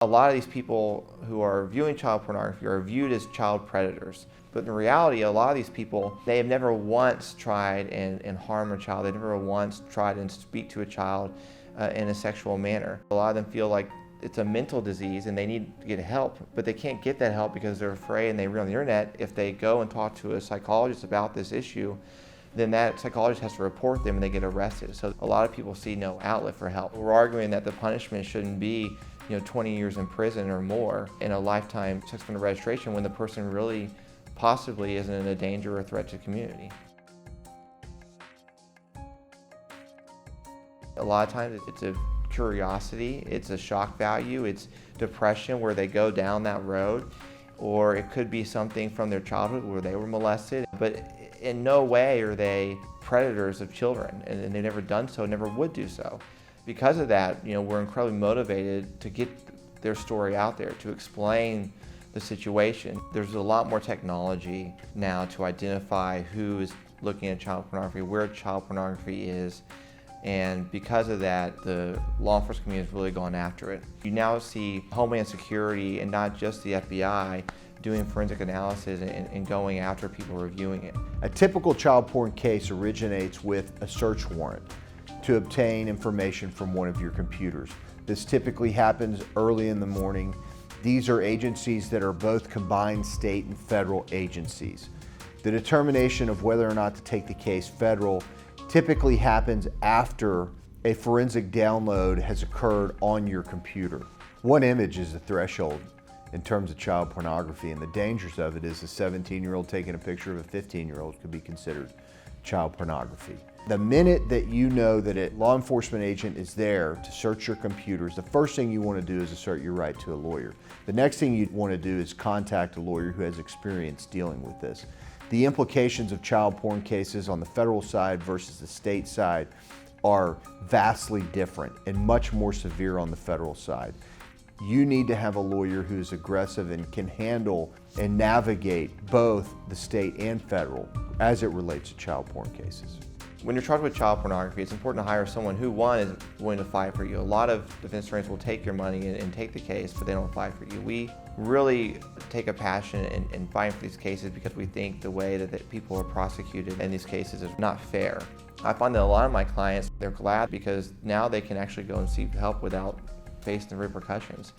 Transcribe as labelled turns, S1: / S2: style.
S1: A lot of these people who are viewing child pornography are viewed as child predators. But in reality, a lot of these people, they have never once tried and harm a child. They never once tried and speak to a child in a sexual manner. A lot of them feel like it's a mental disease and they need to get help, but they can't get that help because they're afraid, and they read on the internet, if they go and talk to a psychologist about this issue, then that psychologist has to report them and they get arrested. So a lot of people see no outlet for help. We're arguing that the punishment shouldn't be 20 years in prison or more and a lifetime sex offender registration when the person really possibly isn't in a danger or threat to the community. A lot of times it's a curiosity, it's a shock value, it's depression where they go down that road, or it could be something from their childhood where they were molested, but in no way are they predators of children, and they've never done so, never would do so. Because of that, we're incredibly motivated to get their story out there, to explain the situation. There's a lot more technology now to identify who is looking at child pornography, where child pornography is, and because of that, the law enforcement community has really gone after it. You now see Homeland Security, and not just the FBI, doing forensic analysis and going after people reviewing it.
S2: A typical child porn case originates with a search warrant to obtain information from one of your computers. This typically happens early in the morning. These are agencies that are both combined state and federal agencies. The determination of whether or not to take the case federal typically happens after a forensic download has occurred on your computer. One image is the threshold in terms of child pornography, and the dangers of it is a 17-year-old taking a picture of a 15-year-old could be considered child pornography. The minute that you know that a law enforcement agent is there to search your computers, the first thing you want to do is assert your right to a lawyer. The next thing you want to do is contact a lawyer who has experience dealing with this. The implications of child porn cases on the federal side versus the state side are vastly different and much more severe on the federal side. You need to have a lawyer who's aggressive and can handle and navigate both the state and federal as it relates to child porn cases.
S1: When you're charged with child pornography, it's important to hire someone who, one, is willing to fight for you. A lot of defense attorneys will take your money and take the case, but they don't fight for you. We really take a passion in fighting for these cases because we think the way that people are prosecuted in these cases is not fair. I find that a lot of my clients, they're glad because now they can actually go and seek help without facing the repercussions.